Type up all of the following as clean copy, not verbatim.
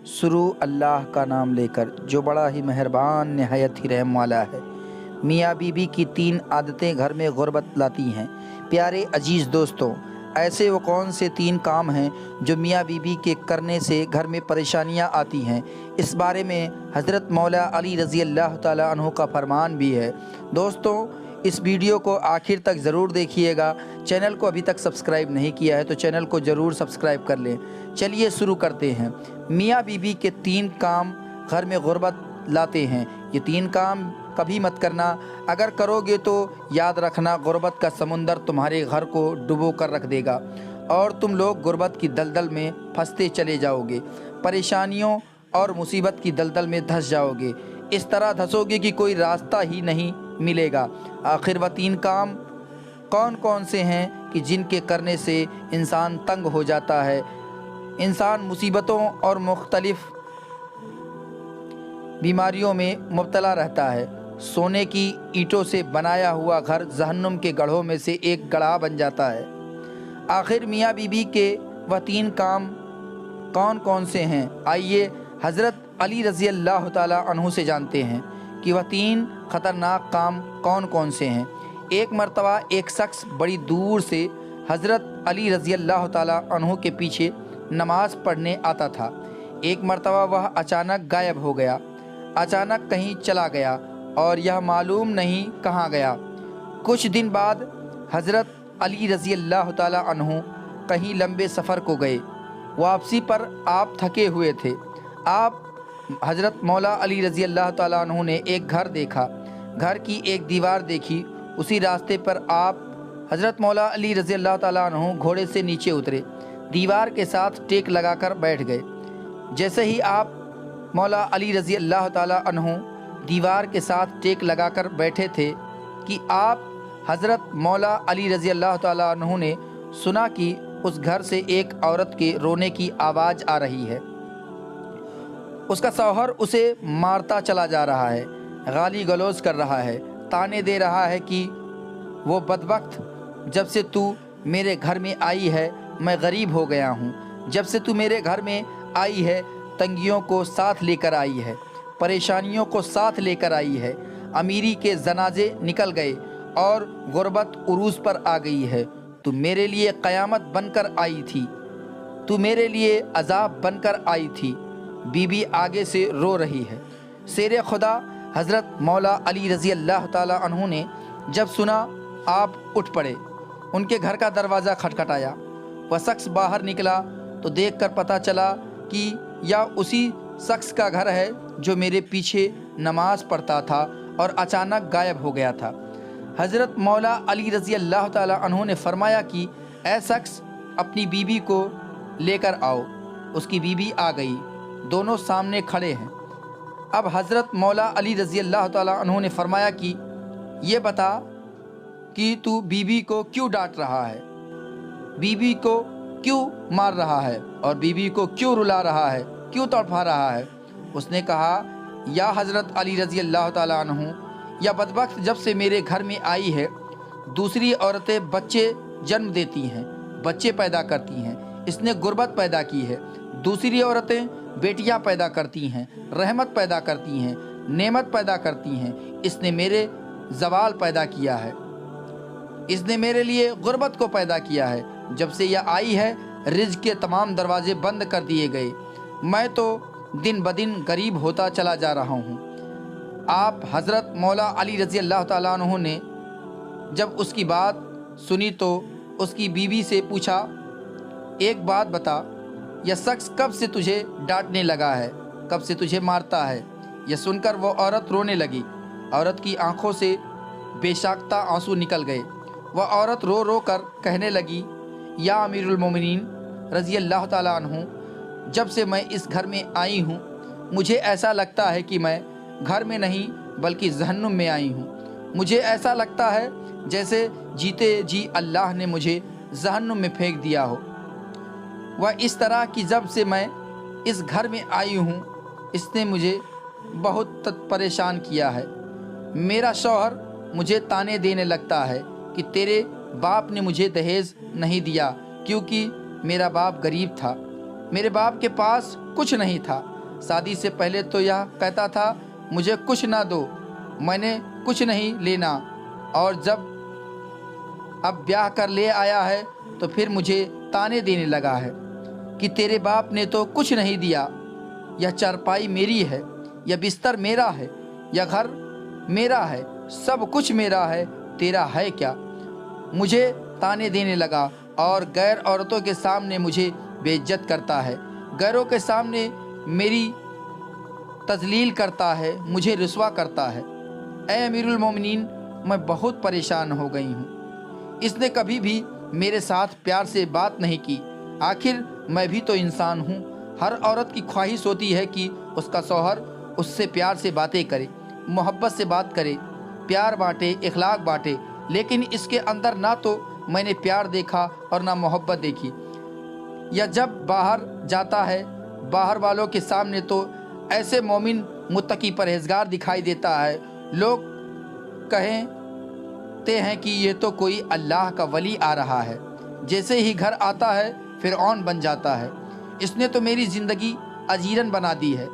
शुरू अल्लाह का नाम लेकर जो बड़ा ही मेहरबान नहायत ही रहम वाला है। मियाँ बीबी की 3 आदतें घर में गुर्बत लाती हैं। प्यारे अजीज़ दोस्तों, ऐसे वो कौन से 3 काम हैं जो मियाँ बीबी के करने से घर में परेशानियां आती हैं? इस बारे में हज़रत मौला अली रज़ी अल्लाह ताला अन्हु का फरमान भी है। दोस्तों, इस वीडियो को आखिर तक ज़रूर देखिएगा। चैनल को अभी तक सब्सक्राइब नहीं किया है तो चैनल को ज़रूर सब्सक्राइब कर लें। चलिए शुरू करते हैं। मियाँ बीबी के 3 काम घर में गुर्बत लाते हैं। ये 3 काम कभी मत करना, अगर करोगे तो याद रखना गुर्बत का समुंदर तुम्हारे घर को डुबो कर रख देगा और तुम लोग गुर्बत की दलदल में फंसते चले जाओगे, परेशानियों और मुसीबत की दलदल में धंस जाओगे। इस तरह धंसोगे कि कोई रास्ता ही नहीं मिलेगा। आखिर वह 3 काम कौन कौन से हैं कि जिनके करने से इंसान तंग हो जाता है, इंसान मुसीबतों और मुख्तलिफ बीमारियों में मुब्तला रहता है। सोने की ईंटों से बनाया हुआ घर जहन्नुम के गढ़ों में से एक गढ़ा बन जाता है। आखिर मियाँ बीबी के वह 3 काम कौन कौन से हैं? आइए हज़रत अली रज़ी अल्लाह ताला अन्हु से जानते हैं कि वह 3 ख़तरनाक काम कौन कौन से हैं। एक मर्तबा एक शख्स बड़ी दूर से हज़रत अली रज़ी अल्लाह ताला अन्हु के पीछे नमाज़ पढ़ने आता था। एक मर्तबा वह अचानक गायब हो गया, अचानक कहीं चला गया और यह मालूम नहीं कहाँ गया। कुछ दिन बाद हज़रत अली रज़ी अल्लाह ताला अन्हु कहीं लंबे सफ़र को गए। वापसी पर आप थके हुए थे। आप हज़रत मौला अली रज़ी अल्लाह ताला अन्हु ने एक घर देखा, घर की एक दीवार देखी। उसी रास्ते पर आप हज़रत मौला अली रज़ी अल्लाह ताला अन्हु घोड़े से नीचे उतरे, दीवार के साथ टेक लगाकर बैठ गए। जैसे ही आप मौला अली रज़ी अल्लाह ताला अन्हु दीवार के साथ टेक लगाकर बैठे थे कि आप हज़रत मौला अली रज़ी अल्लाह ताला अन्हु ने सुना कि उस घर से एक औरत के रोने की आवाज़ आ रही है। उसका शौहर उसे मारता चला जा रहा है, गाली गलौज कर रहा है, ताने दे रहा है कि वो बदबख्त, जब से तू मेरे घर में आई है मैं गरीब हो गया हूँ। जब से तू मेरे घर में आई है तंगियों को साथ लेकर आई है, परेशानियों को साथ लेकर आई है। अमीरी के जनाजे निकल गए और गुर्बत उरूज पर आ गई है। तू मेरे लिए क़यामत बनकर आई थी, तू मेरे लिए अजाब बनकर आई थी। बीबी आगे से रो रही है। शेर खुदा हज़रत मौला अली रज़ी अल्लाह ताला अन्हु ने जब सुना, आप उठ पड़े। उनके घर का दरवाज़ा खटखटाया। वह शख्स बाहर निकला तो देखकर पता चला कि यह उसी शख्स का घर है जो मेरे पीछे नमाज पढ़ता था और अचानक गायब हो गया था। हज़रत मौला अली रज़ी अल्लाह ताला अन्हु ने फरमाया कि ऐ शख्स, अपनी बीबी को लेकर आओ। उसकी बीबी आ गई, दोनों सामने खड़े हैं। अब हज़रत मौला अली रज़ी अल्लाह ताला अन्हु ने फरमाया कि ये बता कि तू बीबी को क्यों डांट रहा है, बीबी को क्यों मार रहा है और बीबी को क्यों रुला रहा है, क्यों तड़फा रहा है? उसने कहा, या हज़रत अली रज़ी अल्लाह ताला अन्हु, या बदबख्त जब से मेरे घर में आई है दूसरी औरतें बच्चे जन्म देती हैं, बच्चे पैदा करती हैं। इसने गुर्बत पैदा की है। दूसरी औरतें बेटियां पैदा करती हैं, रहमत पैदा करती हैं, नेमत पैदा करती हैं। इसने मेरे ज़वाल पैदा किया है, इसने मेरे लिए गुर्बत को पैदा किया है। जब से यह आई है रिज़्क़ के तमाम दरवाजे बंद कर दिए गए। मैं तो दिन ब दिन गरीब होता चला जा रहा हूँ। आप हज़रत मौला अली रज़ी अल्लाह ताला अन्हु ने जब उसकी बात सुनी तो उसकी बीवी से पूछा, एक बात बता, यह शख्स कब से तुझे डांटने लगा है, कब से तुझे मारता है? यह सुनकर वो औरत रोने लगी। औरत की आंखों से बेसाख्ता आंसू निकल गए। वह औरत रो रो कर कहने लगी, या अमीरुल मोमिनीन रज़ी अल्लाह ताला अन्हु, जब से मैं इस घर में आई हूँ मुझे ऐसा लगता है कि मैं घर में नहीं बल्कि जहन्नुम में आई हूँ। मुझे ऐसा लगता है जैसे जीते जी अल्लाह ने मुझे जहन्नुम में फेंक दिया हो। वह इस तरह कि जब से मैं इस घर में आई हूँ इसने मुझे बहुत परेशान किया है। मेरा शौहर मुझे ताने देने लगता है कि तेरे बाप ने मुझे दहेज नहीं दिया क्योंकि मेरा बाप गरीब था, मेरे बाप के पास कुछ नहीं था। शादी से पहले तो यह कहता था मुझे कुछ ना दो, मैंने कुछ नहीं लेना, और जब अब ब्याह कर ले आया है तो फिर मुझे ताने देने लगा है कि तेरे बाप ने तो कुछ नहीं दिया, यह चारपाई मेरी है, यह बिस्तर मेरा है, यह घर मेरा है, सब कुछ मेरा है, तेरा है क्या। मुझे ताने देने लगा और गैर औरतों के सामने मुझे बेइज्जत करता है, गैरों के सामने मेरी तजलील करता है, मुझे रुस्वा करता है। ऐ अमीरुल मोमिनीन, मैं बहुत परेशान हो गई हूँ। इसने कभी भी मेरे साथ प्यार से बात नहीं की। आखिर मैं भी तो इंसान हूँ। हर औरत की ख्वाहिश होती है कि उसका शौहर उससे प्यार से बातें करे, मोहब्बत से बात करे, प्यार बांटे, इखलाक बांटे, लेकिन इसके अंदर ना तो मैंने प्यार देखा और ना मोहब्बत देखी। या जब बाहर जाता है, बाहर वालों के सामने तो ऐसे मोमिन मुत्तकी परहेजगार दिखाई देता है, लोग कहते हैं कि ये तो कोई अल्लाह का वली आ रहा है। जैसे ही घर आता है फिरऔन बन जाता है। इसने तो मेरी ज़िंदगी अजीरन बना दी है।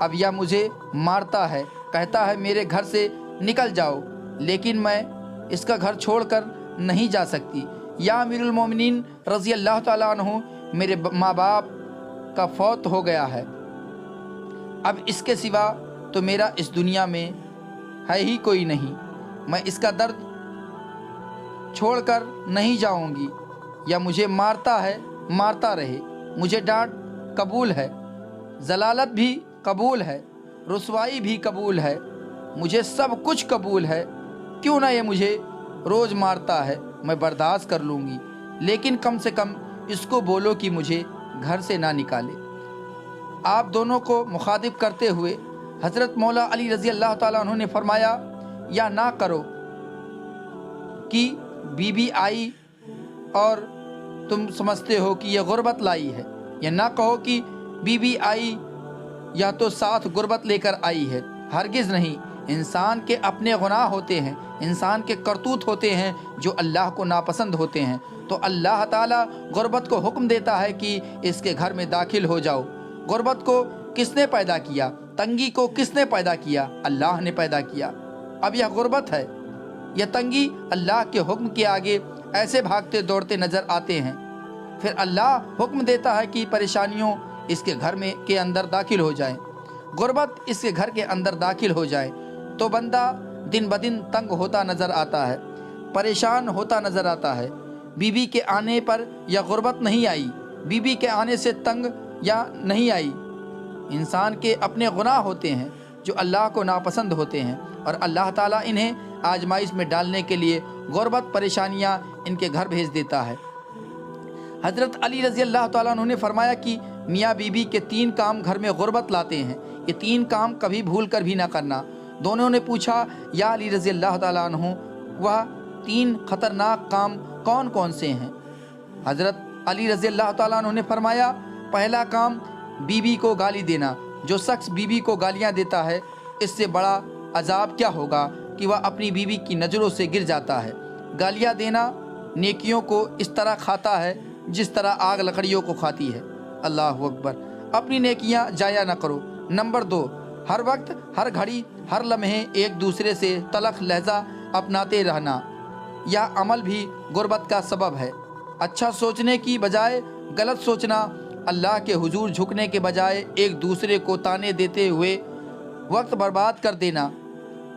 अब यह मुझे मारता है, कहता है मेरे घर से निकल जाओ, लेकिन मैं इसका घर छोड़कर नहीं जा सकती। या अमीरुल मोमिनीन रज़ी अल्लाह ताला अन्हु, मेरे माँ बाप का फौत हो गया है। अब इसके सिवा तो मेरा इस दुनिया में है ही कोई नहीं। मैं इसका दर्द छोड़कर नहीं जाऊंगी। या मुझे मारता है, मारता रहे, मुझे डांट कबूल है, जलालत भी कबूल है, रुसवाई भी कबूल है, मुझे सब कुछ कबूल है। क्यों ना ये मुझे रोज़ मारता है, मैं बर्दाश्त कर लूँगी, लेकिन कम से कम इसको बोलो कि मुझे घर से ना निकाले। आप दोनों को मुखातिब करते हुए हज़रत मौला अली रज़ी अल्लाह ताला अन्हु ने फरमाया, या ना करो कि बीबी आई और तुम समझते हो कि यह गुर्बत लाई है, या ना कहो कि बीबी आई या तो साथ गुर्बत लेकर आई है। हरगिज़ नहीं। इंसान के अपने गुनाह होते हैं, इंसान के करतूत होते हैं जो अल्लाह को नापसंद होते हैं, तो अल्लाह ताला गुर्बत को हुक्म देता है कि इसके घर में दाखिल हो जाओ। गुर्बत को किसने पैदा किया? तंगी को किसने पैदा किया? अल्लाह ने पैदा किया। अब यह गुर्बत है, यह तंगी अल्लाह के हुक्म के आगे ऐसे भागते दौड़ते नज़र आते हैं। फिर अल्लाह हुक्म देता है कि परेशानियों इसके घर में के अंदर दाखिल हो जाएं, गुर्बत इसके घर के अंदर दाखिल हो जाए, तो बंदा दिन ब दिन तंग होता नज़र आता है, परेशान होता नज़र आता है। बीबी के आने पर यह गुर्बत नहीं आई, बीबी के आने से तंग या नहीं आई। इंसान के अपने गुनाह होते हैं जो अल्लाह को नापसंद होते हैं, और अल्लाह ताला इन्हें आजमाइश में डालने के लिए गुर्बत परेशानियां इनके घर भेज देता है। हज़रत अली रज़ी अल्लाह ताला अन्हु ने फरमाया कि मियाँ बीबी के 3 काम घर में गुर्बत लाते हैं, ये 3 काम कभी भूल कर भी ना करना। दोनों ने पूछा, या अली रज़ी अल्लाह ताला अन्हु, वह 3 ख़तरनाक काम कौन कौन से हैं? हज़रत अली रज़ी अल्लाह ताला अन्हु ने फरमाया, पहला काम बीबी को गाली देना। जो शख्स बीबी को गालियाँ देता है, इससे बड़ा अजाब क्या होगा कि वह अपनी बीबी की नज़रों से गिर जाता है। गालियाँ देना नेकियों को इस तरह खाता है जिस तरह आग लकड़ियों को खाती है। अल्लाह अकबर। अपनी नेकियां जाया न करो। नंबर 2, हर वक्त, हर घड़ी, हर लम्हे एक दूसरे से तलख लहजा अपनाते रहना। यह अमल भी गुर्बत का सबब है। अच्छा सोचने की बजाय गलत सोचना, अल्लाह के हुजूर झुकने के बजाय एक दूसरे को ताने देते हुए वक्त बर्बाद कर देना,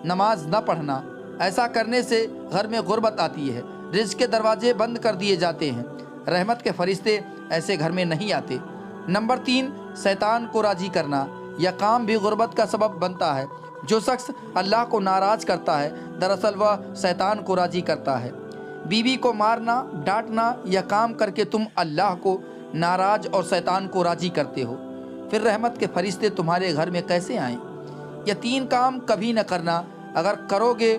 नमाज न पढ़ना, ऐसा करने से घर में गुर्बत आती है, रिज़्क़ के दरवाजे बंद कर दिए जाते हैं, रहमत के फरिश्ते ऐसे घर में नहीं आते। नंबर 3, शैतान को राज़ी करना। यह काम भी गुर्बत का सबब बनता है। जो शख्स अल्लाह को नाराज़ करता है, दरअसल वह शैतान को राज़ी करता है। बीवी को मारना, डांटना, यह काम करके तुम अल्लाह को नाराज़ और शैतान को राज़ी करते हो, फिर रहमत के फरिश्ते तुम्हारे घर में कैसे आएँ? यह 3 काम कभी न करना। अगर करोगे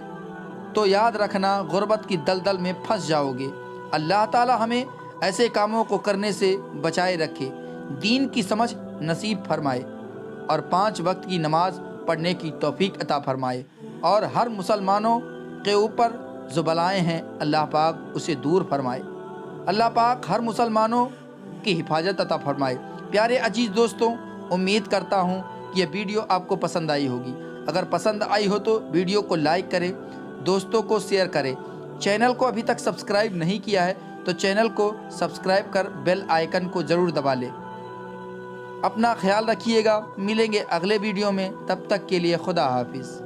तो याद रखना गुर्बत की दलदल में फंस जाओगे। अल्लाह ताला हमें ऐसे कामों को करने से बचाए रखे, दीन की समझ नसीब फरमाए, और 5 वक्त की नमाज पढ़ने की तौफीक अता फरमाए, और हर मुसलमानों के ऊपर जो बलाएँ हैं अल्लाह पाक उसे दूर फरमाए। अल्लाह पाक हर मुसलमानों की हिफाजत अता फरमाए। प्यारे अजीज़ दोस्तों, امید کرتا ہوں کہ یہ ویڈیو آپ کو پسند آئی ہوگی۔ اگر پسند آئی ہو تو ویڈیو کو لائک کریں، دوستوں کو شیئر کریں۔ چینل کو ابھی تک سبسکرائب نہیں کیا ہے تو چینل کو سبسکرائب کر بیل آئیکن کو ضرور دبا لیں۔ اپنا خیال رکھیے گا، ملیں گے اگلے ویڈیو میں، تب تک کے لیے خدا حافظ۔